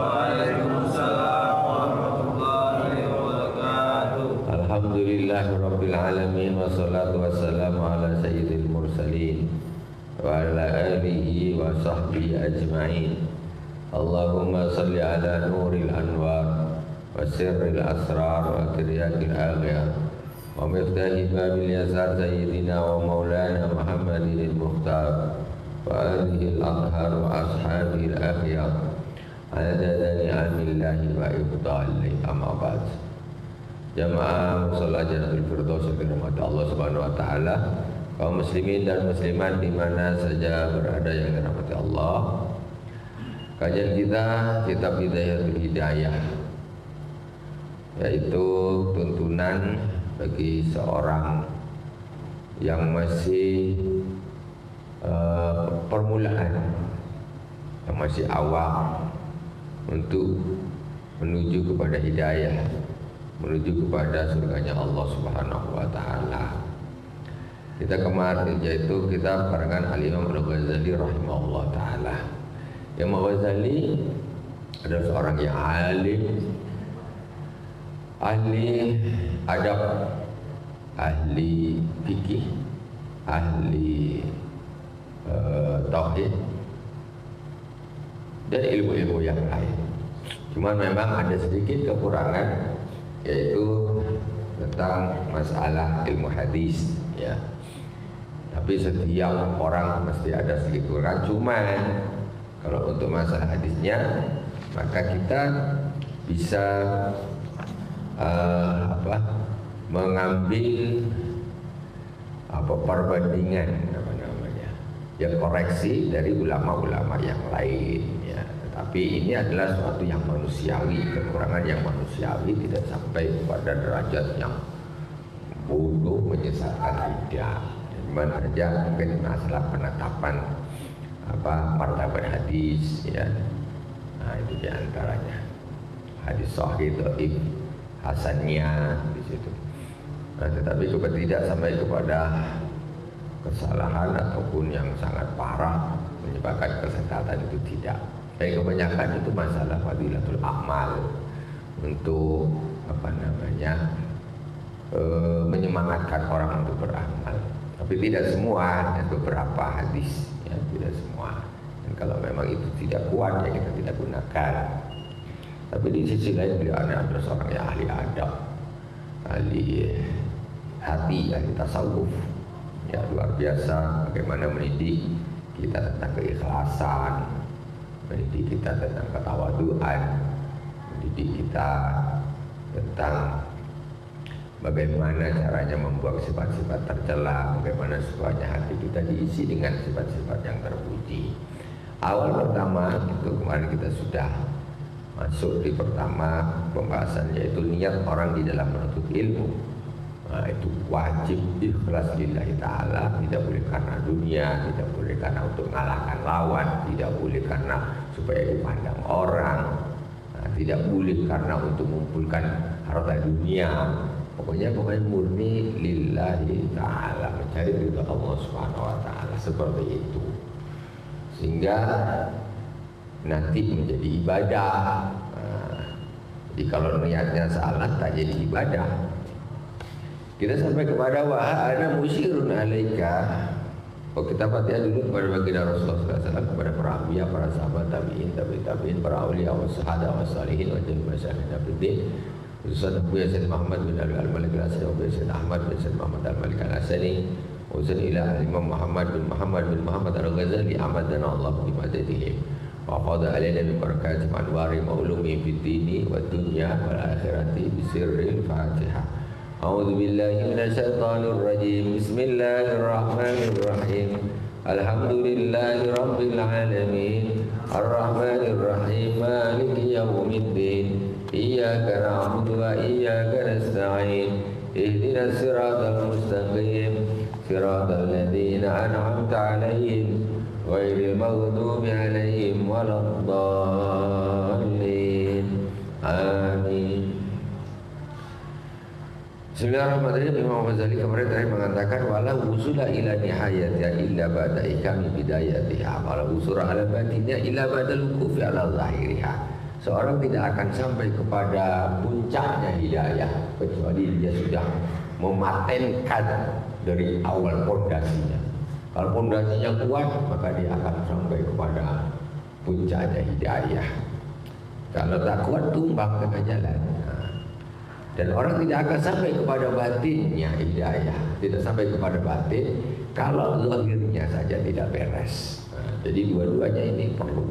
Waalaikumsalam warahmatullahi wabarakatuh. Alhamdulillahirabbil alamin wassalatu wassalamu ala sayyidil mursalin wa ala alihi wa sahbihi ajma'in. Allahumma salli ala nuril anwar wa sirril asrar wa tiryakil aghyar wa miftahi babil yasar sayyidina wa maulana Muhammadin al-Mukhtar wa alihi al-athhar wa ashabihi al-akhyar adada ni'amillahi wa ibtali amma ba'd. Jamaah musalla Jannatul Firdaus yang dirahmati Allah Subhanahu wa taala, kaum muslimin dan muslimat di mana saja berada yang dirahmati Allah. Kajian kita kitab Bidayatul Hidayah, yaitu tuntunan bagi seorang yang masih permulaan, yang masih awam untuk menuju kepada hidayah, menuju kepada surganya Allah Subhanahu wa taala. Kita kemarin yaitu kita barengan Al-Imam Al-Ghazali rahimahullah taala. Imam Ghazali adalah seorang yang alim, ahli adab, ahli fikih, ahli tauhid dan ilmu-ilmu yang lain. Cuma memang ada sedikit kekurangan, yaitu tentang masalah ilmu hadis, ya. Tapi setiap orang mesti ada sedikit kurang. Cuman kalau untuk masalah hadisnya, maka kita bisa mengambil perbandingan yang koreksi dari ulama-ulama yang lain, ya. Tapi ini adalah suatu yang manusiawi, kekurangan yang manusiawi, tidak sampai pada derajat yang bodoh menyesatkan, tidak. Dimana saja mungkin masalah penetapan martabat hadis, ya. Nah, itu diantaranya hadis sahih, dhaif, hasannya di situ. Nah, tetapi tidak sampai kepada kesalahan ataupun yang sangat parah menyebabkan kesesatan, itu tidak. Tapi kebanyakan itu masalah fadilatul amal, untuk menyemangatkan orang untuk beramal. Tapi tidak semua, dan beberapa hadis, ya, tidak semua. Dan kalau memang itu tidak kuat, ya kita tidak gunakan. Tapi di sisi lain beliau adalah seorang yang ahli adab, ahli hati, ahli tasawuf. Ya, luar biasa bagaimana mendidik kita tentang keikhlasan, mendidik kita tentang ketawaduan, mendidik kita tentang bagaimana caranya membuang sifat-sifat tercela, bagaimana supaya hati kita diisi dengan sifat-sifat yang terpuji. Awal pertama itu kemarin kita sudah masuk di pertama pembahasan, yaitu niat orang di dalam menuntut ilmu. Nah, itu wajib ikhlas lillahi ta'ala, tidak boleh karena dunia, tidak boleh karena untuk mengalahkan lawan, tidak boleh karena supaya dipandang orang, nah, tidak boleh karena untuk mengumpulkan harta dunia. Pokoknya murni lillahi ta'ala, mencari ridha Allah Subhanahu wa ta'ala, seperti itu. Sehingga nanti menjadi ibadah. Nah, jadi kalau niatnya salah tak jadi ibadah. Kita sampai kepada wa ana musyirun alaika. Oh, kita Fatihah dulu kepada baginda Rasulullah SAW, kepada para anbiya, para sahabat, tabi'in, tabi'in, para auliya, wa syuhada, wa salihin, wa jami'il masyayikh nabiyin. Ustaz Abu Yasin Muhammad bin Ali Al-Malik Al-Asani, Abu Yasin Ahmad bin Yasin Muhammad Al-Malik Al-Asani, Ustaz ila Imam Muhammad bin Muhammad Al-Ghazali, amadana Allah bi madadihim. Wa qada alaina min barakati anwari maulumi fid dini wa dunya wal akhirati bi sirril Fatihah. A'udzu billahi minasyaitonir rajim. Bismillahirrahmanirrahim. Alhamdulillahi rabbil alamin. Arrahmanir rahim. Maliki yaumiddin. Iyyaka na'budu wa iyyaka nasta'in. Ihdinas siratal mustaqim. Siratal ladzina an'amta 'alaihim ghairil maghdubi 'alaihim waladdallin. Amin. Bismillahirrahmanirrahim. Imam Ghazali kemarin tadi mengatakan wala wusula ila nihayatiha illa ba'da ikami bidayatiha, wala wusura ala batinnya illa ba'da lukufi ala zahiriha. seorang tidak akan sampai kepada puncaknya hidayah kecuali dia sudah mematenkan dari awal pondasinya. Kalau pondasinya kuat, maka dia akan sampai kepada puncaknya hidayah. Kalau tak kuat, tumbang tengah jalan. Dan orang tidak akan sampai kepada batinnya hidayah, tidak sampai kepada batin kalau zahirnya saja tidak beres. Jadi dua-duanya ini perlu.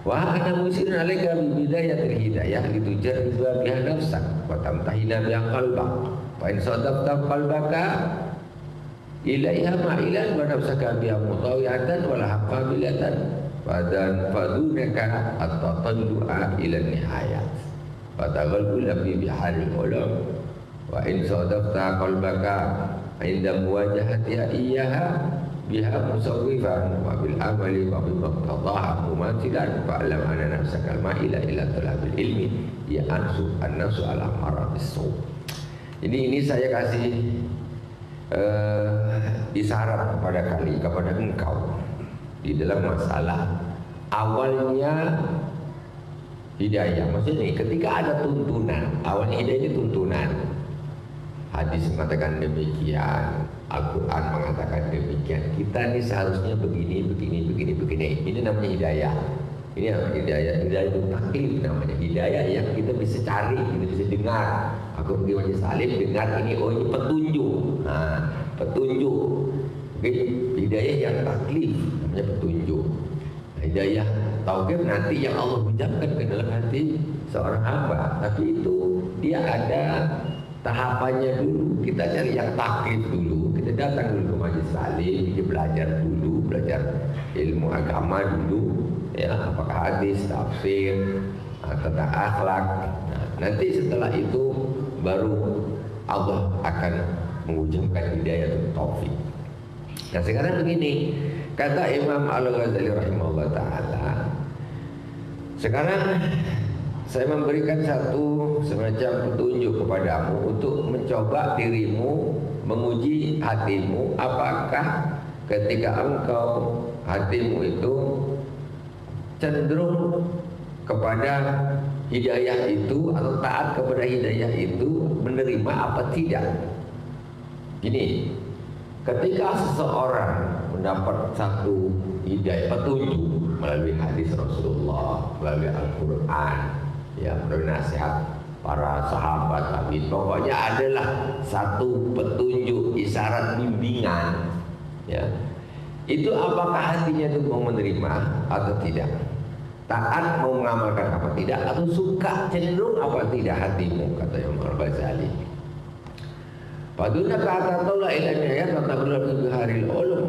Wa ana musirun alaika bi bidayatil hidayah litujarriba biha nafsak wa tamtahina biha qalbak. Fa in sadaqta qalbaka ilaiha ma'ilan wa nafsaka biha mutawi'atan wa laha qabilatan fadan fadunaka at-tatallu'a ila nihayat. Fataghalbu labi bihalil ulam wa in sadaqta qalbaka inda muwajahati iyyaha biha musawwifan wa bil amali wa bil muqtadaha mumatilan fa'lam anna nafsaka ma'ila ila talabil ilmi ya ansu an-nafsu ala marabis-su. Ini saya kasih isyarat kepada engkau di dalam masalah awalnya hidayah. Maksudnya ketika ada tuntunan, awalnya hidayah itu tuntunan. Hadis mengatakan demikian, Al-Quran mengatakan demikian. Kita ini seharusnya begini. Ini namanya hidayah. Ini namanya hidayah. Hidayah itu taklif namanya. Hidayah yang kita bisa cari, kita bisa dengar. Aku pergi majelis salim, dengar ini, oh ini petunjuk. Nah, petunjuk. Oke, hidayah yang taklif namanya petunjuk. Hidayah tauhid nanti yang Allah ucapkan ke dalam hati seorang hamba, tapi itu dia ada tahapannya dulu. Kita cari yang taklif dulu, kita datang dulu ke majelis salim, kita belajar ilmu agama dulu, ya, apakah hadis, tafsir, tentang akhlak. Nah, nanti setelah itu baru Allah akan mengucapkan hidayah dan taufik. Nah sekarang begini, kata Imam Al-Ghazali rahimahullah ta'ala, sekarang saya memberikan satu semacam petunjuk kepadamu untuk mencoba dirimu, menguji hatimu, apakah ketika engkau hatimu itu cenderung kepada hidayah itu atau taat kepada hidayah itu, menerima apa tidak. Gini, ketika seseorang mendapat satu hidayah petunjuk melalui hadis Rasulullah, melalui Al-Quran, ya, melalui nasihat para sahabat Nabi, pokoknya adalah satu petunjuk, isyarat, bimbingan, ya, itu apakah hatinya itu mau menerima atau tidak, taat mau mengamalkan apa tidak, atau suka, cenderung apa tidak hatimu, kata Imam Al-Ghazali. Padahal kata taulah ilahnya ya kata berlaku biharil ulum.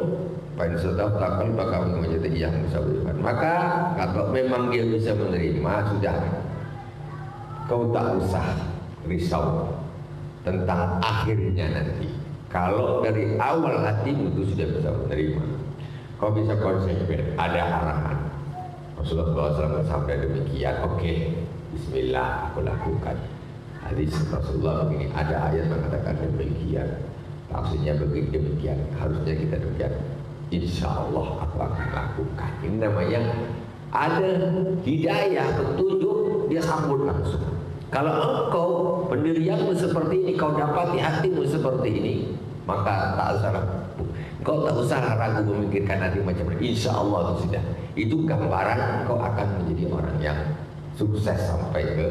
Pain sedap takal maka menjadi yang bisa beriman. Maka kalau memang dia bisa menerima, sudah, kau tak usah risau tentang akhirnya nanti. Kalau dari awal hatimu itu sudah bisa menerima, kau bisa konsekuen, ada arahan. Rasulullah SAW bersabda demikian, oke, bismillah aku lakukan. Hadis Rasulullah begini, ada ayat mengatakan demikian, maksudnya begini demikian, harusnya kita demikian. Insya Allah aku akan lakukan. Ini namanya ada hidayah, petunjuk, dia sambut langsung. Kalau engkau pendirianmu seperti ini, kau dapati hatimu seperti ini, maka tak usah ragu. Kau tak usah ragu memikirkan nanti macam mana. Insya Allah itu sudah. Itu gambaran kau akan menjadi orang yang sukses sampai ke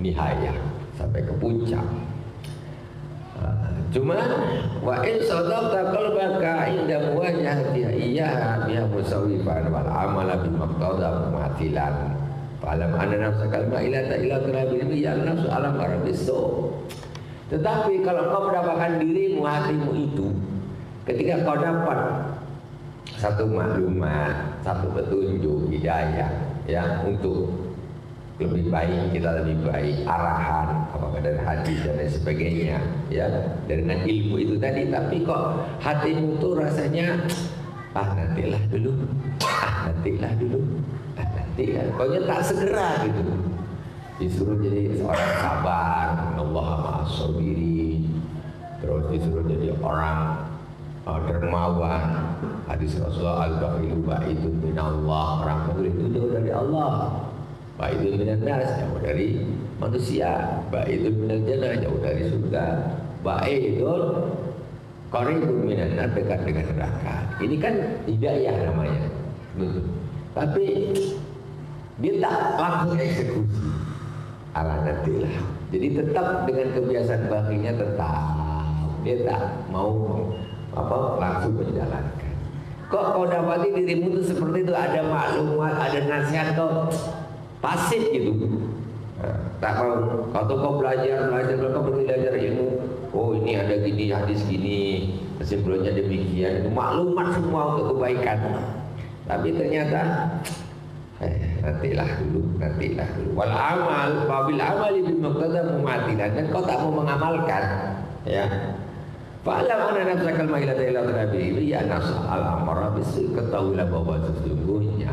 nihayah, sampai ke puncak. Cuma wa in sadaqta qalbaka inda muwajahati iyyaha biha musawwifan wal amala bi maqtada mu'atilan falam anna nafsaka ma'ilata ila tarabil ya nafsu alam arabisu. Tetapi kalau kau mendapatkan dirimu, hatimu itu, ketika kau dapat satu maklumat, satu petunjuk, hidayah, ya, untuk lebih baik, kita lebih baik, arahan apakah dari hadis dan lain sebagainya, ya, dengan ilmu itu tadi, tapi kok hatimu tuh rasanya nantilah dulu, nanti pokoknya tak segera gitu. Disuruh jadi seorang sabar, Allah ma'as-sabirin, terus disuruh jadi orang dermawan. Hadis Rasulullah, al-bakhilu ba'idun minallah, orang kafir itu jauh dari Allah. Ba'idun minan nas, jauh dari manusia. Ba'idun minal jannah, jauh dari surga. Ba'idun qaribun minan nar, dekat dengan neraka. Ini kan hidayah namanya. Tapi dia tak langsung eksekusi. Ala nantilah. Jadi tetap dengan kebiasaan baginya tetap dia tak mau langsung menjalankan. Kok kau dapati dirimu itu seperti itu, ada maklumat, ada nasihat, kau pasif gitu. Tak mau. Kalau kau belajar, kau belajar ilmu. Oh ini ada gini, hadis gini, kesimpulannya demikian. Itu maklumat semua untuk kebaikan. Tapi ternyata nantilah dulu. Wal amal, wabil amali bil muqtada mumatilan. Dan kau tak mau mengamalkan, ya. Fa'lam anna nafsakal mailata ila tanabi ya nafs al-amara bisu, ketahuilah bahwa sesungguhnya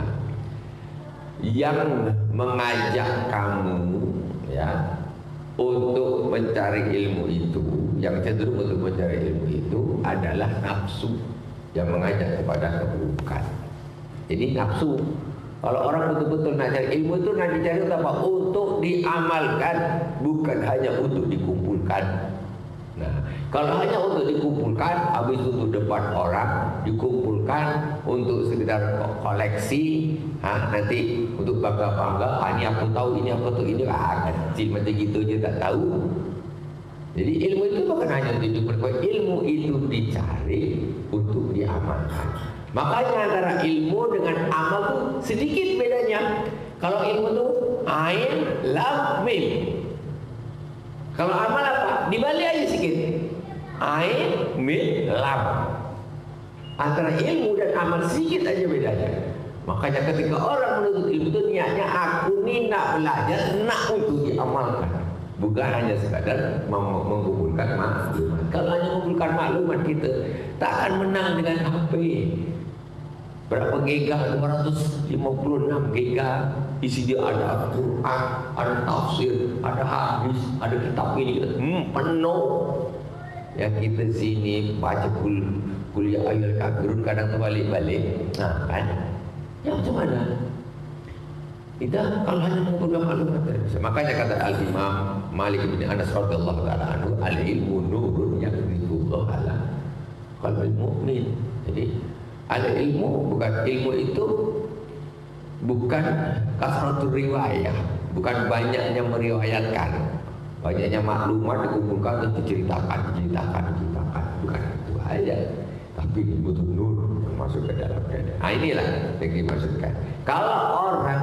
yang mengajak kamu, ya, untuk mencari ilmu itu, yang cenderung untuk mencari ilmu itu adalah nafsu yang mengajak kepada keburukan. Jadi nafsu. Kalau orang betul-betul nak cari ilmu itu nak dicari untuk apa? Untuk diamalkan, bukan hanya untuk dikumpulkan. Nah, kalau hanya untuk dikumpulkan, habis itu depan orang, dikumpulkan untuk sekedar koleksi, nanti untuk bangga-bangga, ini aku tahu, ini aku tahu, ini kecil macam gitu aja tak tahu. Jadi ilmu itu bukan hanya untuk dikumpulkan, ilmu itu dicari untuk diamalkan. Makanya antara ilmu dengan amal itu sedikit bedanya. Kalau ilmu itu ain, lam, mim. Kalau amal apa? Dibalik aja sedikit. Ain, mim, lam. Antara ilmu dan amal sedikit aja bedanya. Makanya ketika orang menuntut ilmu itu niatnya aku ni nak belajar, nak untuk diamalkan. Bukan hanya sekadar mengumpulkan maklumat. Kalau hanya mengumpulkan maklumat kita tak akan menang dengan HP. Berapa giga? 256 giga. Isi dia ada Al-Quran, ada tafsir, ada hadis, ada kitab ini. Penuh. Ya kita sini baca kuliah ayat kafirun kadang terbalik-balik. Nah kan? Ya macam mana? Kita kalau hanya mengumpulkan maklumat tidak bisa. Makanya kata Al-Imam Malik bin Anas radhiyallahu taala anhu, al-ilmu nurun yaqdhifullah ala qalbil mu'min. Jadi al-ilmu, bukan ilmu itu bukan kasratul riwayah, bukan banyaknya meriwayatkan, banyaknya maklumat dikumpulkan dan diceritakan, bukan itu aja. Tapi butuh nur masuk ke dalam dada. Inilah yang dimaksudkan. Kalau orang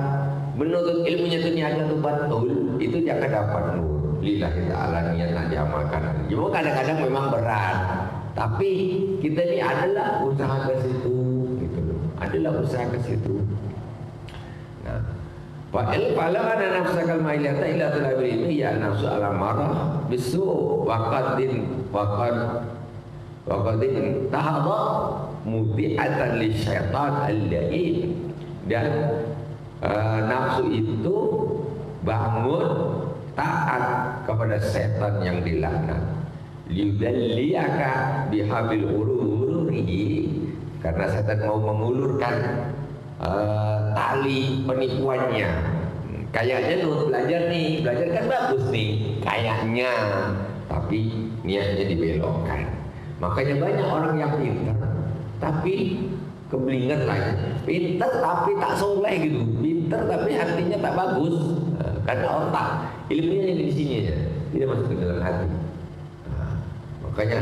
menuntut ilmunya itu niatnya itu betul, itu dia akan dapat nur. Lillahi ta'ala niat nak diamalkan. Cuma kadang-kadang memang berat. Tapi kita ini adalah usaha ke situ, gitu loh. Adalah usaha ke situ. Nah, fa'il fa'ala ana nafsakal mailata ila talabil ilmi ya nafsu al-amarah bisu waqadin tahadha mubi'atan lisyaitan al-la'in. Dan nafsu itu bangun taat kepada setan yang dilaknat. Liudalliyaka bihabil ururi, karena setan mau mengulurkan tali penipuannya. Kayaknya tuh belajar kan bagus nih kayaknya, tapi niatnya dibelokkan. Makanya banyak orang yang pintar tapi kebelingan lagi. Pintar tapi tak soleh gitu. Pintar tapi hatinya tak bagus. Karena otak ilmunya di sini aja, tidak masuk ke dalam hati. Makanya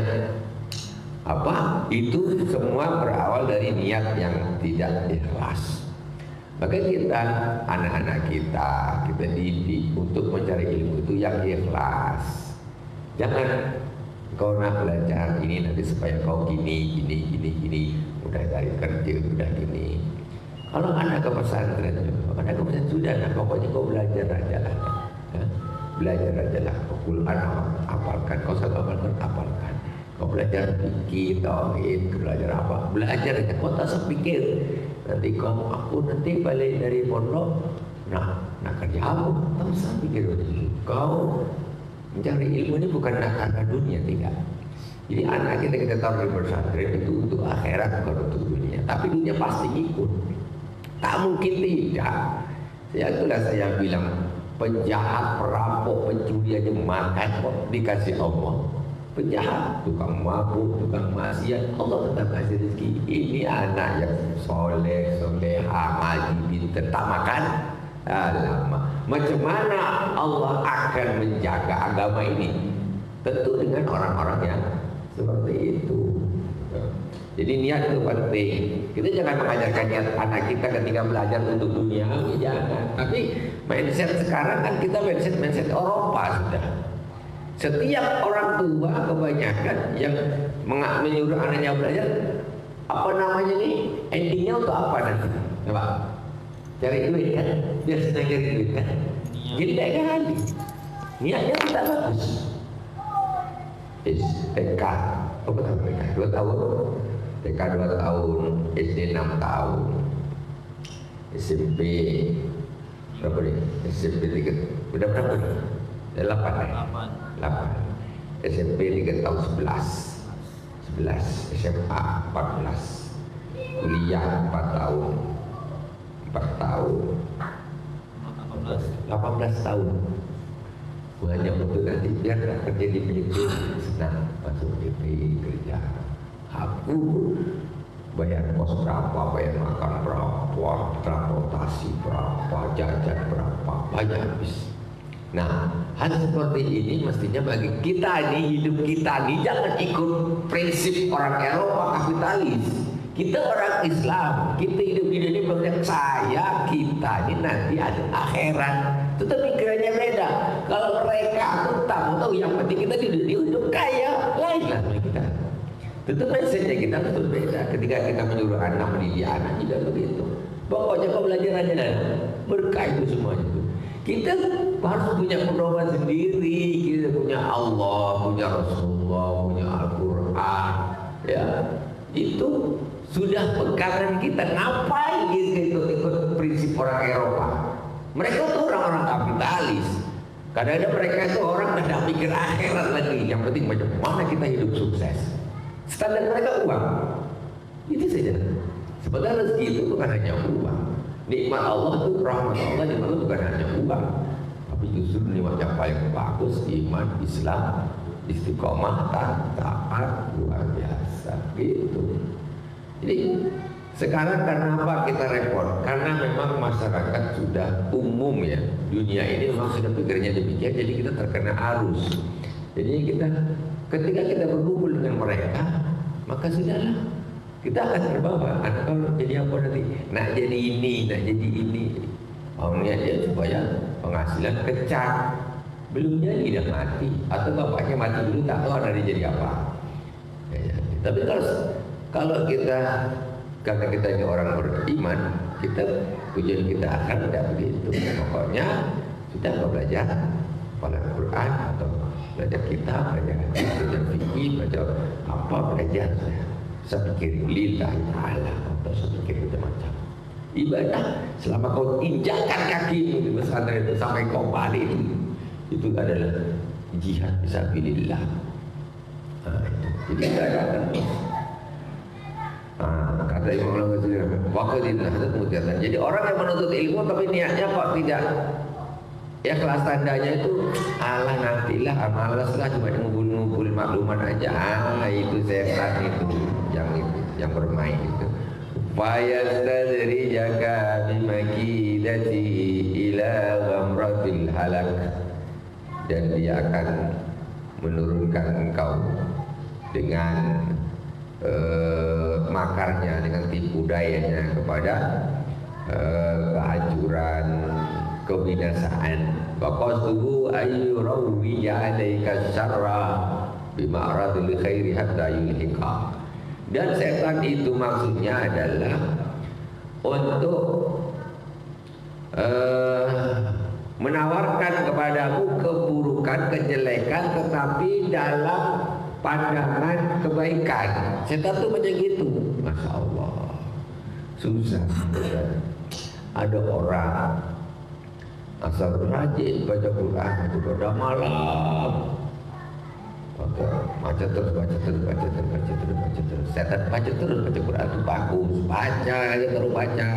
itu semua berawal dari niat yang tidak ikhlas. Maka kita, anak-anak kita didik untuk mencari ilmu itu yang ikhlas. Jangan kau nak belajar ini nanti supaya kau gini, udah cari kerja, udah gini. Kalau anak ke pesantren, sudah, pokoknya kau belajar aja lah. Belajar aja lah. Quran apalkan, kau sabar apalkan. Kau belajar fikih, tauhid, belajar apa? Belajar aja, kau tak sepikir. Nanti aku nanti balik dari pondok, nak kerja apa? Tak usah pikir dulu. Kau mencari ilmu ini bukan nak karena dunia, tidak. Jadi anak kita taruh di pesantren itu untuk akhirat, bukan untuk dunia. Tapi dunia pasti ikut. Tak mungkin tidak. Ya itulah saya bilang, penjahat, perampok, pencuri aja makan kok dikasih Allah. Penjahat, tukang mabuk, tukang maksiat, Allah tetap kasih rezeki. Ini anak yang soleh, soleha, ngaji, pintar, tak makan. Alamak, macam mana Allah akan menjaga agama ini? Tentu dengan orang-orang yang seperti itu. Jadi niat itu penting. Kita jangan mengajarkan niat anak kita ketika belajar untuk dunia, jangan. Tapi mindset sekarang kan kita mindset Eropa sudah. Setiap orang tua kebanyakan yang menyuruh anaknya belajar, apa namanya nih? Endingnya untuk apa nanti? Coba cari duit kan? Biar senang cari duit kan? Jadi tidak kali. Niatnya tidak bagus. TK, apa tahun mereka? 2 tahun. TK 2 tahun, SD 6 tahun, SMP berapa nih? SMP 3, udah berapa nih? 8 ya? 8. SMP 3 tahun 11, SMA 14, kuliah 4 tahun, 18 tahun. Banyak untuk nanti biar kerja di Filipina, senang masuk DPI kerja. Aku bayar kos berapa, bayar makan berapa, transportasi berapa, jajan berapa, banyak habis. Nah, hal seperti ini mestinya bagi kita nih, hidup kita nih jangan ikut prinsip orang Eropa kapitalis. Kita orang Islam, kita hidup di dunia banyak saya, kita ini nanti ada akhirat. Tetapi pikirannya beda. Kalau mereka tuh tahu yang penting kita di dunia hidup kaya, lain lah kita. Tentu mindsetnya kita betul beda. Ketika kita menyuruh anak mendidik anak juga begitu. Pokoknya kau belajar aja dan berkah itu semuanya itu. Kita harus punya pedoman sendiri. Kita punya Allah, punya Rasulullah, punya Al-Quran. Ya, itu sudah pegangan kita. Ngapain gitu ikut prinsip orang Eropa? Mereka itu orang-orang kapitalis. Kadang-kadang mereka itu orang tidak mikir akhirat lagi. Yang penting macam mana kita hidup sukses. Standar mereka uang. Itu saja. Sebenarnya rezeki itu bukan hanya uang. Nikmat Allah itu, rahmat Allah, nikmat itu bukan hanya uang. Tapi justru nikmat yang paling bagus iman, Islam, istiqomah, taat, luar biasa. Gitu. Jadi sekarang karena apa kita repot? Karena memang masyarakat sudah umum ya, dunia ini memang sudah pikirnya demikian, jadi kita terkena arus. Jadi kita ketika kita berkumpul dengan mereka, maka sudahlah kita akan terbawa. Anak kalau jadi apa nanti? Nak jadi ini, nak jadi ini. Maunya dia supaya penghasilan kecak. Belum jadi dah mati, atau bapaknya mati dulu tak tahu nanti jadi apa. Ya. Tapi kalau kita karena kita ini orang beriman, kita tujuan kita akan tidak begitu. Pokoknya sudah belajar pada Quran atau belajar kitab, belajar hadis, belajar fikih, belajar apa belajar saya pikir lillahi ta'ala atau saya pikir macam-macam. Ibadah selama kau injakkan kaki di pesantren itu sampai kau balik itu adalah jihad fisabilillah. Jadi kita akan kata Imam Al-Ghazali waktu jadi orang yang menuntut ilmu tapi niatnya kok tidak ya kelas tandanya itu alah nantilah malas lah cuma ngumpul-ngumpul maklumat aja itu setan itu yang bermain itu fayastadri jaka bimakidati ila ghamratil halak dan dia akan menurunkan engkau dengan makarnya, dengan tipu dayanya kepada kehancuran, kebinasaan. Faqasuhu ayyurawi alaika syarra bima'radil khairi hatta yulhiqa. Dan setan itu maksudnya adalah untuk menawarkan kepadamu keburukan, kejelekan, tetapi dalam pandangan kebaikan. Setan itu macam gitu. Masya Allah, susah. Ada orang asal rajin baca Quran pada malam, baca terus. Setan baca terus baca Quran itu bagus, baca aja terus baca.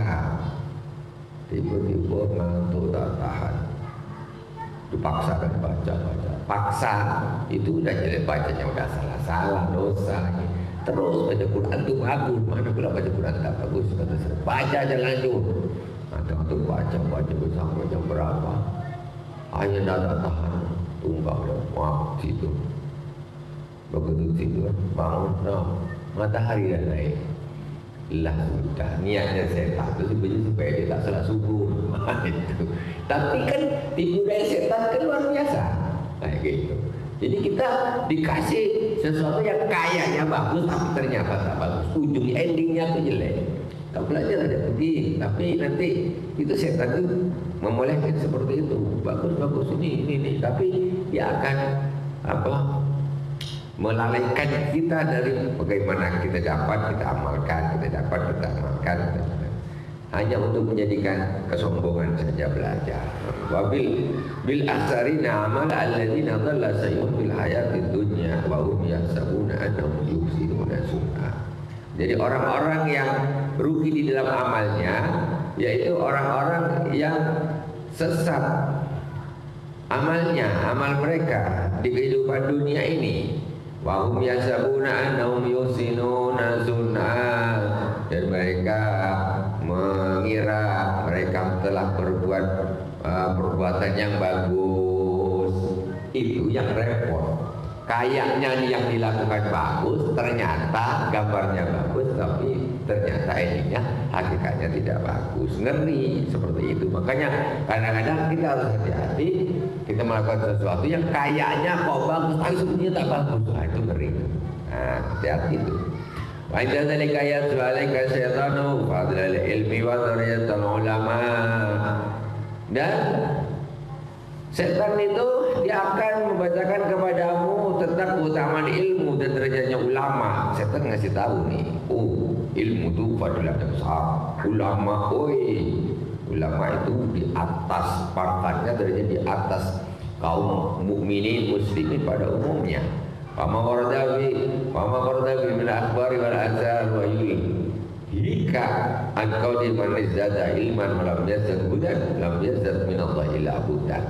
tiba-tiba ngantuk tak tahan, dipaksakan baca, paksa itu udah jelek bacanya, udah salah dosa. Terus baca Quran tuh bagus, mana pula baca Quran tak bagus, kata saya baca aja lanjut. Nanti baca sampai jam berapa, akhirnya tak tahan, tumbang dah, wah tidur. Begitu tidur, bangun, matahari dah naik. Lah sudah, niatnya setan itu sebenarnya supaya dia tak salah subuh. Itu. Tapi kan tipu daya setan kan luar biasa. Kayak gitu. Jadi kita dikasih sesuatu yang kayaknya bagus tapi ternyata tak bagus. Ujung endingnya tuh jelek. Tak belajar ada pergi, tapi nanti itu setan itu memolehkan seperti itu. Bagus ini, tapi dia akan melalaikan kita dari bagaimana kita dapat kita amalkan, hanya untuk menjadikan kesombongan saja belajar. Bil asarina amal alladzina dhalla sayyuhum fil hayatid dunya wa hum yahsabuna annahum yuhsinuna sun'a. Jadi orang-orang yang rugi di dalam amalnya yaitu orang-orang yang sesat amalnya, amal mereka di kehidupan dunia ini. Wa hum yahsabuna annahum yuhsinuna sun'a, dan mereka mengira mereka telah berbuat perbuatan yang bagus. Itu yang repot. Kayaknya yang dilakukan bagus, ternyata gambarnya bagus, tapi ternyata ininya hakikatnya tidak bagus. Ngeri seperti itu. Makanya kadang-kadang kita harus hati-hati. Kita melakukan sesuatu yang kayaknya kok bagus, tapi sebenarnya tak bagus. Nah, itu ngeri. Nah, hati-hati itu. Wa idza dzalika yas'aluka syaitanu fadlal ilmi wa darajatul ulama. Dan setan itu dia akan membacakan kepadamu tentang keutamaan ilmu dan derajatnya ulama. Setan ngasih tahu nih, oh ilmu itu fadilah besar. Ulama, ulama itu di atas pangkatnya, derajat di atas kaum mukminin muslimin pada umumnya. Fama wardabi min akhbari wal azhar wa yul hika an qawli man izdada ilman wa lam yazdad hudan lam yazdad min Allah illa hudan.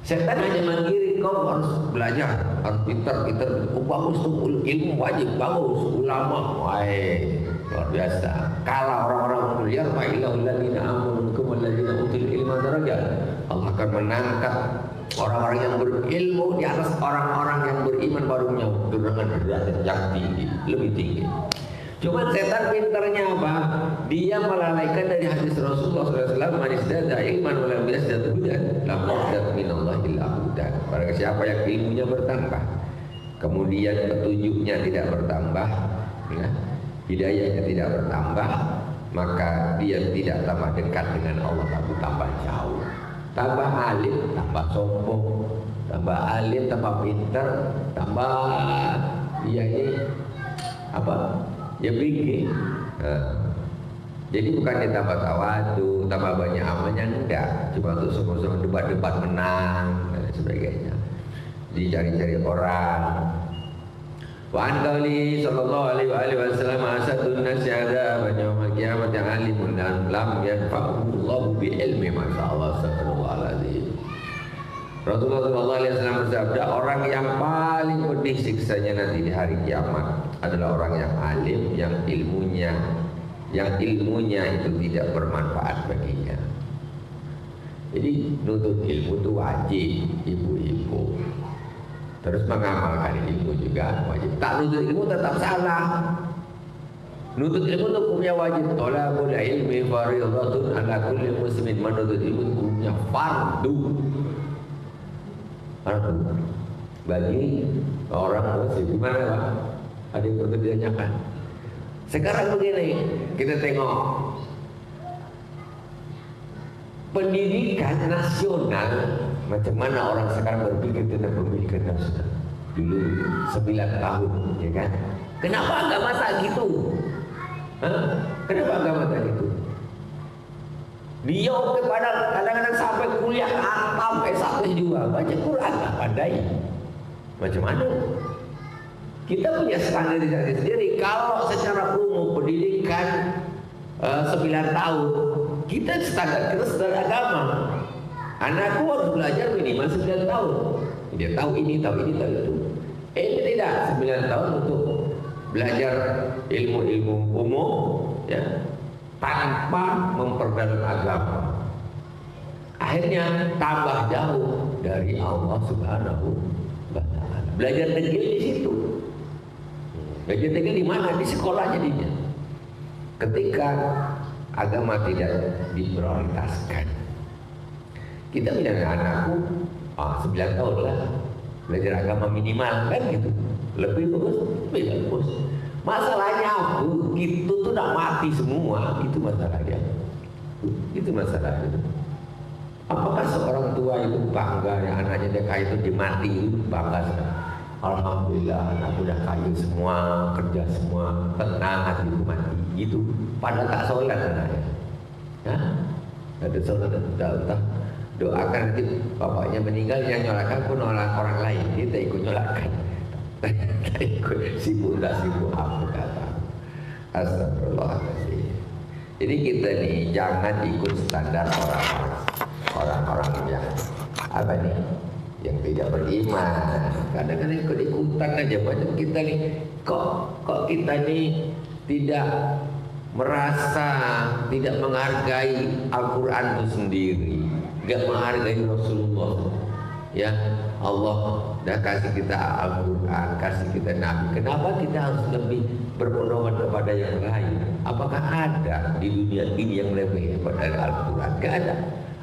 Setan hanya menggiring kau harus belajar, harus pintar. Oh bagus tuh ilmu wajib, bagus ulama, luar biasa. Kalau orang-orang mulia, ma'ilahul ladina amanu minkum walladzina utul ilma darajat. Allah akan mengangkat orang-orang yang berilmu di atas orang-orang yang beriman barunya dengan derajat yang tinggi, lebih tinggi. Cuma setan pintarnya apa? Dia melalaikan dari hadis Rasulullah SAW, man izdada ilman wa lam yazdad hudan lam yazdad minallahi illa hudan. Barang siapa yang ilmunya bertambah, kemudian petunjuknya tidak bertambah, ya, hidayahnya tidak bertambah, maka dia tidak tambah dekat dengan Allah, tapi tambah jauh. Tambah alim, tambah sombong. Tambah alim, tambah pintar, tambah dia ini ya pikir. Jadi bukan ditambah tawadu, tambah banyak amalnya, enggak. Cuma untuk semua debat-debat menang dan sebagainya. Dicari-cari orang. Wa an qauli sallallahu alaihi wasallam asadun nasi ada yaumil qiyamah alimun dan lam yanfa'ullahu bi ilmi masyaallah sallallahu alaihi. Rasulullah sallallahu alaihi wasallam bersabda, orang yang paling pedih siksanya nanti di hari kiamat adalah orang yang alim, yang ilmunya itu tidak bermanfaat baginya. Jadi nuntut ilmu itu wajib, ibu-ibu. Terus mengamalkan ilmu juga wajib. Tak nuntut ilmu tetap salah. Nuntut ilmu itu hukumnya wajib. Thalabul ilmi fardhatun ala kulli muslimin. Menuntut ilmu hukumnya fardu. Bagi orang muslim. Gimana Pak? Ada yang perlu ditanyakan. Sekarang begini, kita tengok pendidikan nasional. Macam mana orang sekarang berpikir tentang pendidikan nasional? Dulu 9 tahun, ya kan? Kenapa agama tak gitu? Kenapa agama tak gitu? Dia kepada kadang-kadang sampai kuliah atam S1 juga, baca Quran tak pandai. Macam mana? Kita punya standarisasi sendiri. Kalau secara umum pendidikan 9 tahun kita standar agama. Anakku harus belajar minimal 9 tahun. Dia tahu ini, tahu itu. Ini tidak 9 tahun untuk belajar ilmu-ilmu umum, ya, tanpa memperdalam agama. Akhirnya tambah jauh dari Allah Subhanahu wa Ta'ala. Belajar tegil di situ. Belajar tegil di mana? Di sekolah jadinya. Ketika agama tidak diprioritaskan, kita bilang anakku 9 tahun lah belajar agama minimal kan gitu. Lebih bagus. Masalahnya begitu tuh udah mati semua. Itu masalahnya. Itu masalahnya. Apakah seorang tua itu bangga ya anaknya dia kaya itu dimati, bangga sekali. Alhamdulillah anak udah kaya semua, kerja semua, tenang hati mati gitu. Padahal tak sholat anaknya. Ya? Ada sholat udah doakan nanti bapaknya meninggal yang nyolakan pun orang lain, kita ikut nyolakan. Kita ikut sibuk apa kata. Astagfirullahaladzim. Jadi kita nih jangan ikut standar orang-orang yang apa nih, yang tidak beriman. Kadang-kadang ikut-ikutan aja. Macam kita nih, kok kita nih tidak merasa tidak menghargai Al-Quran itu sendiri, nggak menghargai Rasulullah. Ya Allah dah kasih kita Al-Quran, kasih kita Nabi. Kenapa kita harus lebih berpedoman kepada yang lain? Apakah ada di dunia ini yang lebih hebat dari Al-Quran? Gak ada.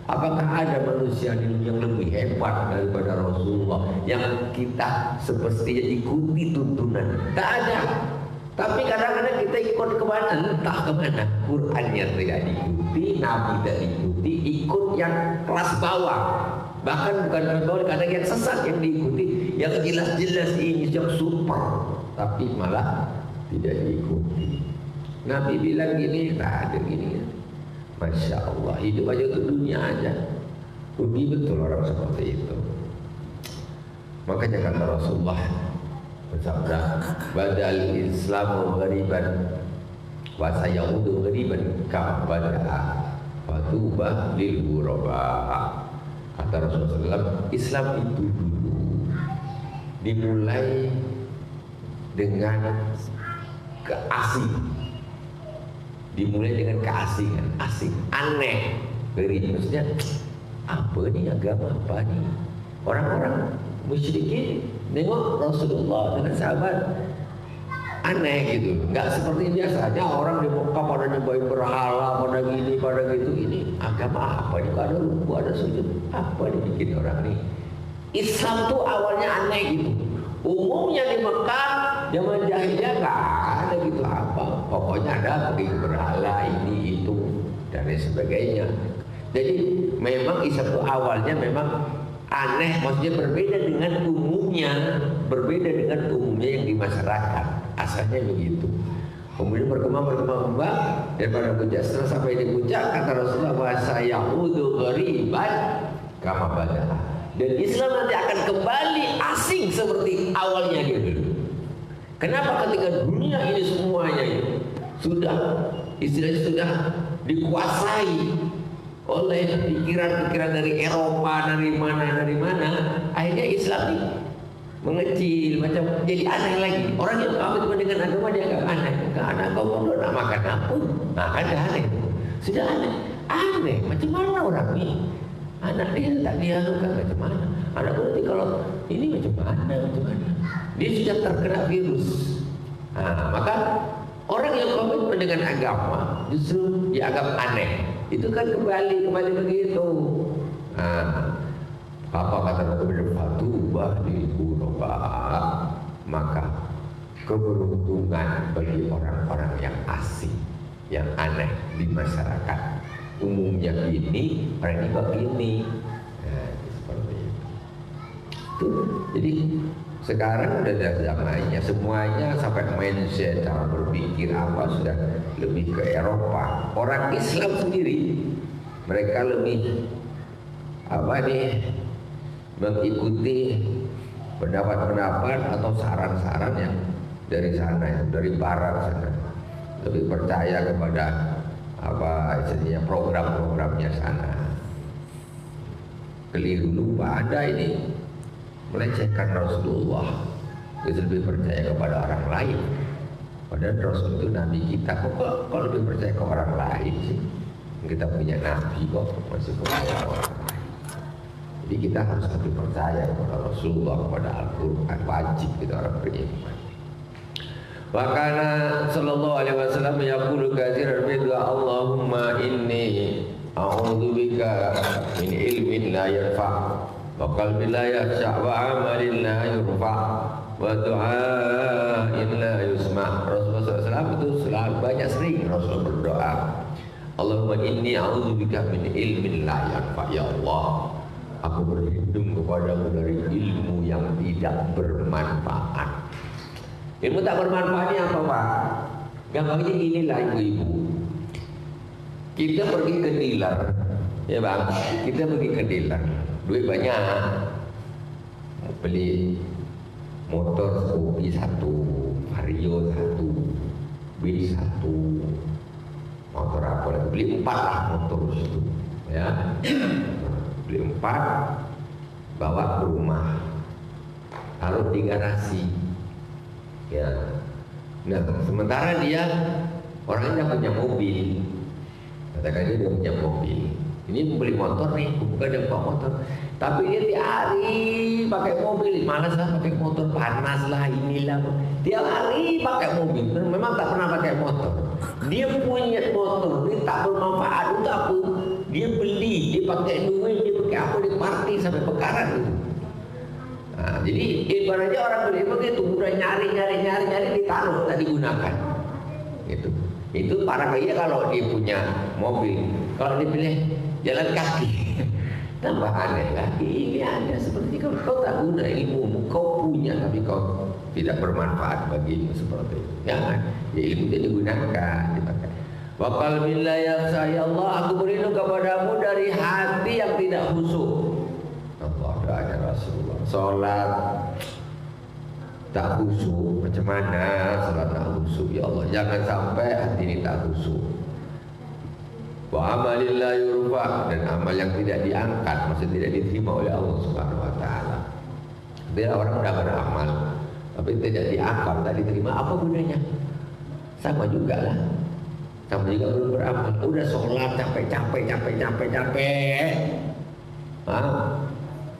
Apakah ada manusia di dunia yang lebih hebat daripada Rasulullah yang kita semestinya ikuti tuntunan? Tak ada. Tapi kadang-kadang kita ikut kemana? Entah kemana. Qurannya tidak diikuti, Nabi tidak diikuti, ikut yang kelas bawah. Bahkan bukan kelas bawah, kadang yang sesat yang diikuti, yang jelas-jelas ini yang super, tapi malah tidak diikuti. Nabi bilang gini, tak ada gini. Masya Allah, hidup aja untuk dunia aja. Rugi betul orang seperti itu. Makanya kata Rasulullah bersabda, badal Islamu ghariban wa sayaudu ghariban kama bada'a fatuba lil ghuraba. Kata Rasulullah, Islam itu dulu dimulai dengan keasingan. Dimulai dengan keasingan, asing, aneh. Dari maksudnya, apa nih agama apa nih? Orang-orang musyrikin nengok Rasulullah dengan sahabat, aneh gitu. Nggak seperti biasanya orang di Mekah pada nyembahin berhala, pada gini, pada gitu. Ini agama apa nih? Ada ruku, ada sujud. Apa nih bikin orang nih? Islam tuh awalnya aneh gitu. Umumnya di Mekah zaman jahiliyah nggak ada gitu apa. Pokoknya ada pergi berhala ini itu dan lain sebagainya. Jadi memang Islam itu awalnya memang aneh, maksudnya berbeda dengan umumnya yang di masyarakat. Asalnya begitu. Kemudian berkembang daripada puncak setelah sampai di puncak kata Rasulullah wa sayaudu ghariban kama bada'a. Dan Islam nanti akan kembali asing seperti awalnya gitu. Kenapa? Ketika dunia ini semuanya sudah istilahnya sudah dikuasai oleh pikiran-pikiran dari Eropa, dari mana, akhirnya Islam ini mengecil, macam jadi aneh lagi. Orang yang paham dengan agama dia agak aneh. Karena agama udah nak makan apa? Nah kan dah aneh. Sudah aneh. Macam mana orang ini? Anak dia tak dialukan macam mana? Anak nanti kalau ini macam mana? Dia sudah terkena virus. Nah, maka orang yang komitmen dengan agama justru dianggap aneh. Itu kan kembali begitu. Nah, apa kata Nabi Fatubah di Ghuraba, maka keberuntungan bagi orang-orang yang asing, yang aneh di masyarakat. Umumnya ini, orang ini begini. Nah, seperti itu. Jadi sekarang udah ada zamannya, semuanya sampai mindset, cara berpikir apa sudah lebih ke Eropa. Orang Islam sendiri, mereka lebih mengikuti pendapat-pendapat atau saran-saran yang dari sana, dari barat sana. Lebih percaya kepada apa istilahnya program-programnya sana. Keliru, lupa Anda ini melecehkan Rasulullah. Kita lebih percaya kepada orang lain. Padahal Rasul itu Nabi kita. Kok lebih percaya ke orang lain sih? Kita punya Nabi kok masih percaya orang lain. Jadi kita harus lebih percaya kepada Rasulullah, kepada Al-Quran. Wajib kita orang beriman. Wakana sallallahu alaihi wasallam yaqulu katsiran bi doa Allahumma inni a'udzubika min ilmin la yanfa' wa qalbin la yakhsha' wa 'amalin la yurfa' wa du'a'in la yusma'. Rasulullah SAW itu selalu banyak sering Rasul berdoa, Allahumma inni a'udzubika min ilmin la yanfa'. Ya Allah, aku berlindung kepadamu dari ilmu yang tidak bermanfaat. Ilmu tak bermanfaatnya apa Pak? Gampangnya inilah ibu-ibu. Kita pergi ke dealer, ya Bang. Kita pergi ke dealer, duit banyak, beli motor Scoopy 1, Vario 1, Wheel 1, motor apa lagi? Beli 4 lah motor itu, ya. Beli 4, bawa ke rumah, taruh di garasi. Ya, nah sementara dia orangnya punya mobil, katakan dia punya mobil. Ini membeli motor nih, bukan dia bawa motor, tapi dia tiap hari pakai mobil. Malas lah pakai motor, panas lah inilah. Tiap hari pakai mobil, memang tak pernah pakai motor. Dia punya motor, dia tak bermanfaat untuk apa? Dia beli, dia pakai duit, dia pakai apa? Dia party sampai pekaran itu. Nah, jadi ibaratnya orang beli begitu, udah nyari ditaruh, tak digunakan. Itu para kaya kalau dia punya mobil, kalau dia pilih jalan kaki, tambah aneh lagi. Ini ada seperti kalau kau tak guna ilmu, kau punya tapi kau tidak bermanfaat bagimu seperti itu. Jangan, ya ilmu tidak digunakan, dipakai. Wa qalbin la yakhsha, ya Allah, aku berlindung kepadamu dari hati yang tidak khusyuk. Allah, doanya Rasulullah. Sholat tak khusyuk, macam mana sholat tak khusyuk? Ya Allah, jangan sampai hati ini tak khusyuk. Wa amalin la yurfa, dan amal yang tidak diangkat, maksudnya tidak diterima oleh Allah Subhanahu wa taala. Bila orang sudah beramal tapi tidak diangkat, tak diterima, apa gunanya? Sama juga lah. Sama juga belum beramal. Udah sholat capek,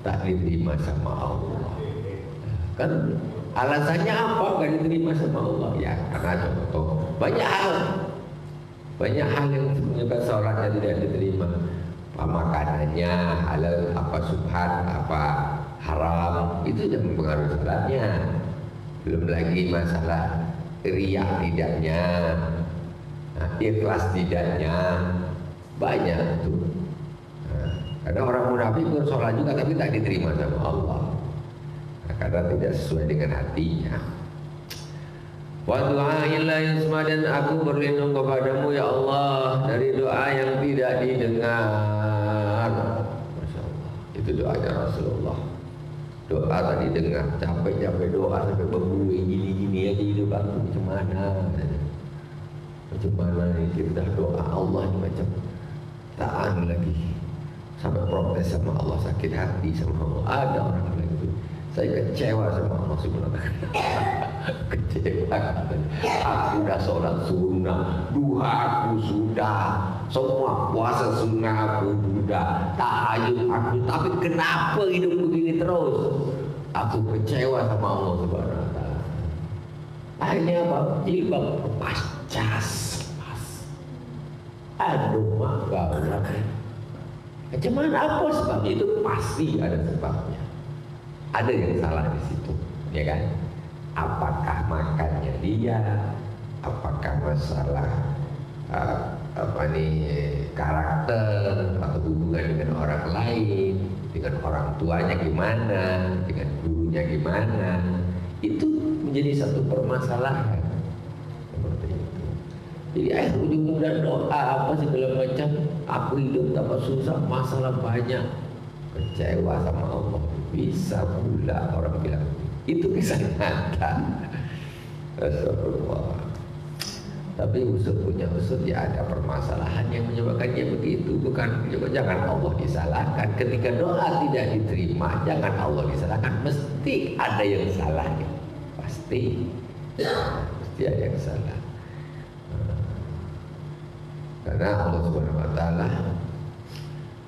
tak diterima sama Allah. Kan alasannya apa gak diterima sama Allah? Ya karena contoh banyak hal yang menyebabkan sholatnya tidak diterima. Apa makanannya halal, apa subhan, apa haram, itu yang mempengaruhi sholatnya. Belum lagi masalah riya tidaknya, ikhlas tidaknya, banyak tuh. Karena orang munafik bersolat juga tapi tak diterima sama Allah, karena tidak sesuai dengan hatinya. Wa du'a'in la yusma, dan aku berlindung kepadamu ya Allah dari doa yang tidak didengar. Masya Allah, itu doanya Rasulullah. Doa tadi dengar, capek doa sampai berbuih gini-gini aja hidup aku macam mana nih kita doa Allah ini macam tahan lagi. Sampai protes sama Allah, sakit hati sama Allah. Ada orang bilang itu, saya kecewa sama Allah Subhanahu wa taala. Kecewa. Aku sudah sholat sunnah, duha aku sudah, semua puasa sunnah aku sudah, tahajud aku, tapi kenapa hidupku begini terus? Aku kecewa sama Allah Subhanahu wa taala. Akhirnya apa? Jilbab lepas, cas. Aduh, maka macam mana, apa sebabnya? Itu pasti ada sebabnya. Ada yang salah di situ, ya kan? Apakah makannya dia? Apakah masalah karakter atau hubungan dengan orang lain, dengan orang tuanya gimana, dengan gurunya gimana? Itu menjadi satu permasalahan seperti itu. Jadi akhir ujung dan doa apa segala macam, aku hidup tambah susah, masalah banyak, kecewa sama Allah. Bisa pula orang bilang itu kisah nyata. Astagfirullah. Tapi usul punya usul, ya ada permasalahan yang menyebabkan dia begitu. Bukan, jangan Allah disalahkan. Ketika doa tidak diterima, jangan Allah disalahkan. Mesti ada yang salah ya. Pasti ada yang salah. Karena Allah Subhanahu Wa Taala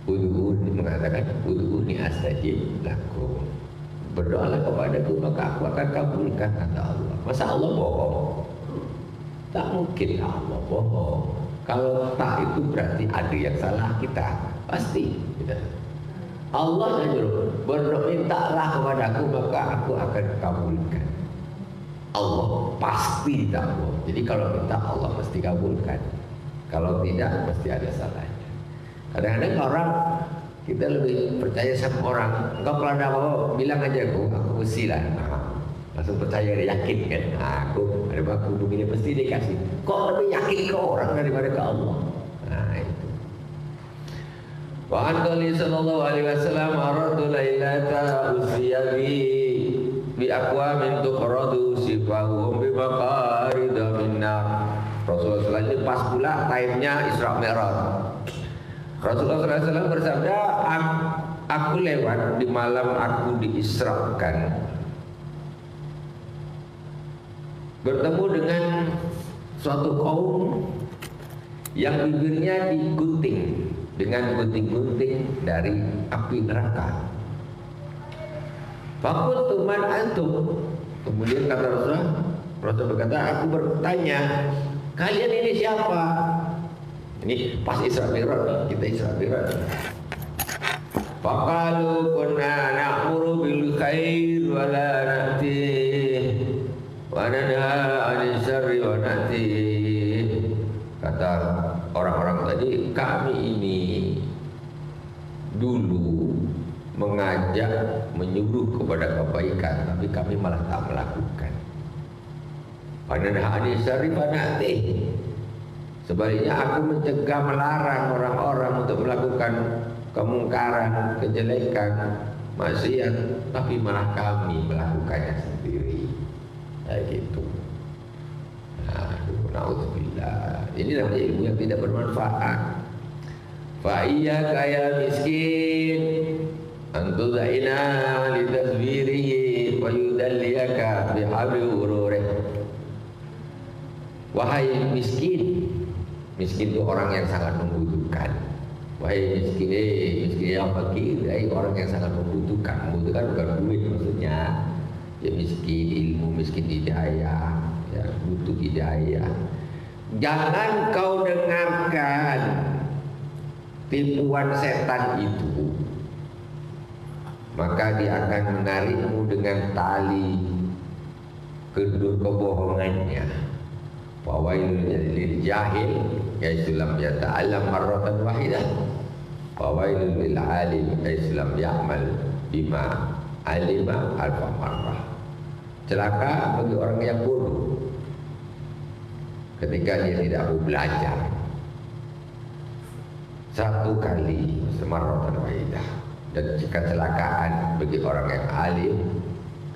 mengatakan ud'uni astajib lakum. Berdoalah kepadaku maka aku akan kabulkan, kata Allah. Masa Allah bohong? Tak mungkin Allah bohong. Kalau tak itu berarti ada yang salah kita. Pasti gitu. Allah nyuruh berdoa, mintalah kepadaku maka aku akan kabulkan. Allah pasti tak bohong. Jadi kalau minta Allah mesti kabulkan. Kalau tidak mesti ada salahnya. Kadang-kadang orang kita lebih percaya sama orang. Engkau kalau ada apa bilang aja aku usilah. Langsung percaya, dia yakin kan. Aku ada aku begini pasti dikasih. Kok lebih yakin ke orang daripada ke Allah? Nah itu. Wa anqali sallallahu alaihi wasallam aradu lailata usiya bi aqwamin tuqradu sifahum bi maqarid minna. Rasulullah SAW pas pula time-nya Isra Mi'raj. Rasulullah SAW bersabda, aku lewat di malam aku diisrakan, bertemu dengan suatu kaum yang bibirnya digunting dengan gunting-gunting dari api neraka. Fakultu man antum. Kemudian kata Rasul berkata, aku bertanya, kalian ini siapa? Ini pas Isra Mi'raj, kita Isra Mi'raj. Faqalu kunna na'muru bil khair wa la na'ti wa nanha 'anil syarri wa na'ti. Kata orang-orang tadi, kami ini dulu mengajak, menyuruh kepada kebaikan, tapi kami malah tak melakukan. Wa nanha 'anil syarri wa na'ti. Sebaliknya aku mencegah, melarang orang-orang untuk melakukan kemungkaran, kejelekan, maksiat, tapi malah kami melakukannya sendiri. Kayak gitu. Na'udzubillah. Ini namanya ilmu yang tidak bermanfaat. Fa iyyaka ya miskin an tud'ina li tasbirihi wa yudalliyaka bi habli ururih. Wahai miskin. Miskin itu orang yang sangat membutuhkan. Wahai miskin, miskin yang fakir, orang yang sangat membutuhkan. Membutuhkan bukan duit maksudnya. Ya miskin ilmu, miskin hidayah, ya butuh hidayah. Jangan kau dengarkan tipuan setan itu, maka dia akan menarikmu dengan tali kendur kebohongannya. Fawailul lil jahil yailam yata'allam marratan wahidah. Fawailul lil alim yailam ya'mal bima alima alfa marrah. Celaka bagi orang yang bodoh ketika dia tidak mau belajar satu kali semarratan wahidah, dan kecelakaan bagi orang yang alim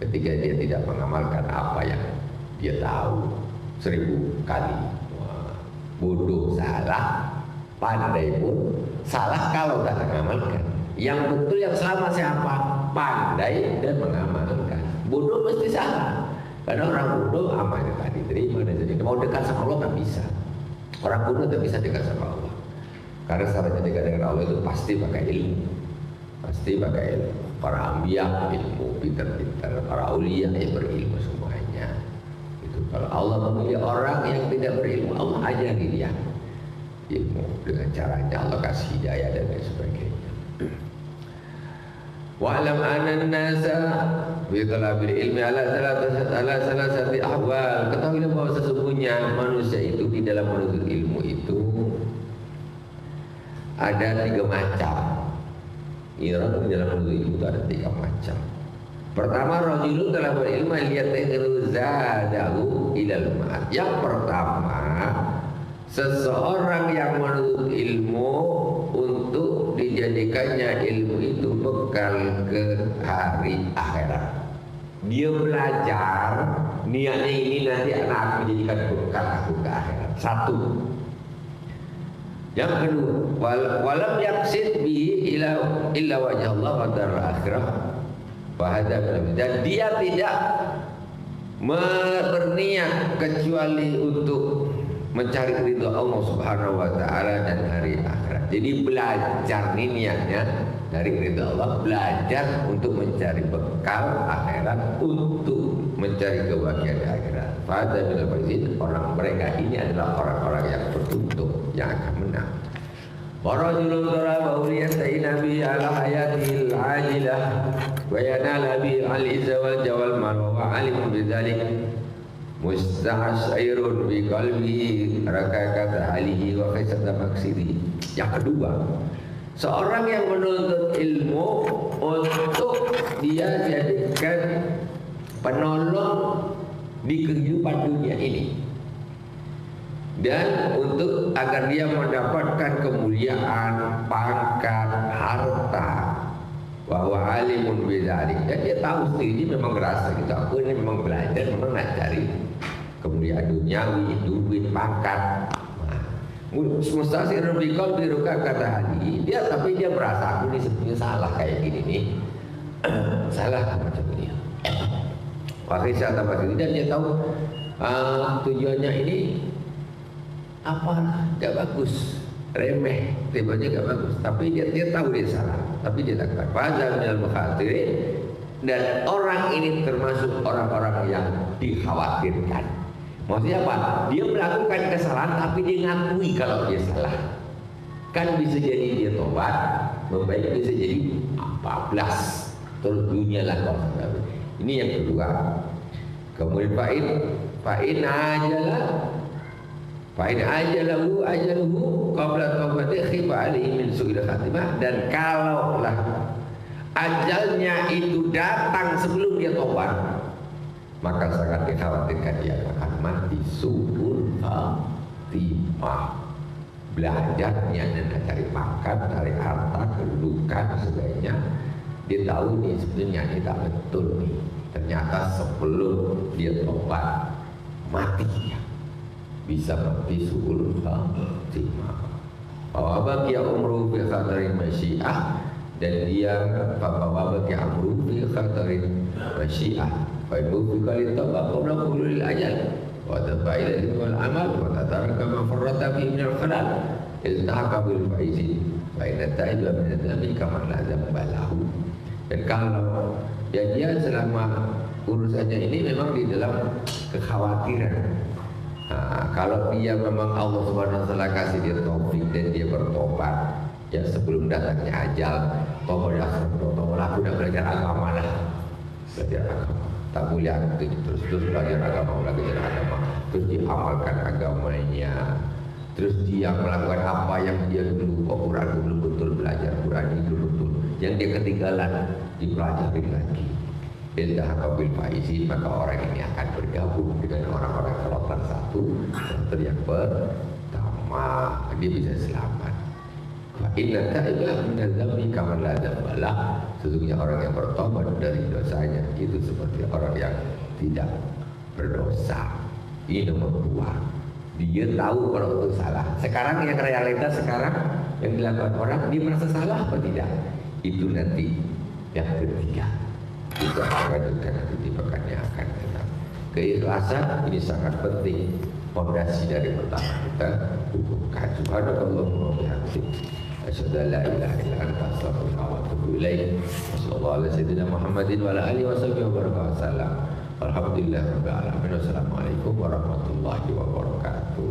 ketika dia tidak mengamalkan apa yang dia tahu 1000 kali. Wah, bodoh salah, pandai pun salah kalau tak mengamalkan. Yang betul yang sama siapa? Pandai dan mengamalkan. Bodoh mesti salah. Karena orang bodoh amalnya tak diterima dan jadi mau dekat sama Allah tak bisa. Orang bodoh tak bisa dekat sama Allah. Karena caranya dekat dengan Allah itu pasti pakai ilmu. Pasti pakai ilmu. Para anbiya ilmu, pintar-pintar. Para aulia yang berilmu semuanya. Kalau Allah memilih orang yang tidak berilmu, Allah ajari dia ilmu dengan caranya, Allah kasih hidayah dan lain sebagainya. Wa'lam anna nasa bi talabil ilmi ala salasati ahwal. Ketahuilah bahwa sesungguhnya manusia itu di dalam menuntut ilmu itu ada 3 macam. Orang di dalam menuntut ilmu itu ada 3 macam. Pertama, rajulun telah berilmu liyatairu zadahu ilal ma'ad. Yang pertama, seseorang yang menuntut ilmu untuk dijadikannya ilmu itu bekal ke hari akhirat. dia belajar niatnya ini nanti anak aku menjadikan bekal aku ke akhirat. Satu. Yang kedua, walam yaqsid bihi illa wajh Allah wa dar akhirah. Dan dia tidak berniat kecuali untuk mencari ridha Allah Subhanahu wa taala dan hari akhirat. Jadi belajar ini niatnya dari ridha Allah, belajar untuk mencari bekal akhirat, untuk mencari kebahagiaan di akhirat. Fadha bil faizin, orang mereka ini adalah orang-orang yang beruntung, yang akan menang. Warajulun daraba uliyataina bi ala hayatil ajilah wa yanala bi al-izza wal jawal mal wa alimun bidzalik musta'syairun bi qalbihi rakakata alihi wa khaisata maksidi. Yang kedua, seorang yang menuntut ilmu untuk dia jadikan penolong di kehidupan dunia ini, dan untuk agar dia mendapatkan kemuliaan, pangkat, harta, bahwa alimun bidzalik, dan dia tahu sendiri memang ngerasa gitu, aku ini memang belajar, memang nak cari kemuliaan duniawi, duit, pangkat. Mustasirun bi qalbi kata hadi, dia tapi dia merasa aku ini sebenarnya salah kayak gini nih. Salah macam ini. Pakai saya tambah ini, dan dia tahu tujuannya ini apa, gak bagus, remeh, tiba-tiba gak bagus, tapi dia tahu dia salah, tapi dia lakukan. Fadha minal mukhatirin, dan orang ini termasuk orang-orang yang dikhawatirkan. Maksudnya apa? Dia melakukan kesalahan tapi dia ngakui kalau dia salah. Kan bisa jadi dia tobat, membaik, bisa jadi 14 terus dunia lah kalau salah. Ini yang kedua. Kemudian fa'in ajaluhu qabla taubati khifa alaihi min su'il khatimah, dan kalaulah ajalnya itu datang sebelum dia tobat, maka sangat dikhawatirkan dia akan mati su'ul khatimah. Belajarnya dan cari pangkat, cari harta, kedudukan, sebagainya, dia tahu nih sebenarnya ini tak betul nih. Ternyata sebelum dia tobat mati dia, bisa mati su'ul khatimah. Wa baqiya umru fi khatarin masyiah, dan dia bahwa baqiya umru fi khatarin masyiah. Fa ibu kali tawab qabla qulul ajal wa tabaila wal amal wa tataraka ma farrata fi min al-khalal iltahaqa bil faizin fa inna ta'iba min adami kama la dzamba lahu. Dan kalau ya dia selama urusannya ini memang di dalam kekhawatiran. Nah, kalau dia memang Allah Subhanahu wa taala kasih dia taufik dan dia bertobat ya sebelum datangnya ajal, tobat aku udah belajar agama lah, belajar agama, tak boleh terus belajar agama, terus diamalkan agamanya, terus dia melakukan apa yang dia dulu Quran belum betul belajar Quran itu betul, yang dia ketinggalan dipelajari lagi. Iltahaqa bil faizin, maka orang ini akan bergabung dengan orang-orang kloter satu, kloter yang pertama, dia bisa selamat. Fa inna ta'iba min dzambi kama la dzamba lah, sesungguhnya orang yang bertobat dari dosanya itu seperti orang yang tidak berdosa. Ini nomor 2. Dia tahu kalau itu salah. Sekarang yang realitas sekarang yang dilakukan orang, dia merasa salah apa tidak? Itu nanti yang ketiga. Kita akan nanti dimakannya akan datang. Keikhlasan ini sangat penting. Fondasi dari pertama kita hubungkan. Subhanallah wa bihamdihi, asyhadu an la ilaha illa anta, astaghfiruka wa atubu ilaik. Wassallallahu ala sayyidina Muhammadin wa ala alihi washabihi wa barakatuh. Alhamdulillah rabbil alamin. Wassalamualaikum warahmatullahi wabarakatuh.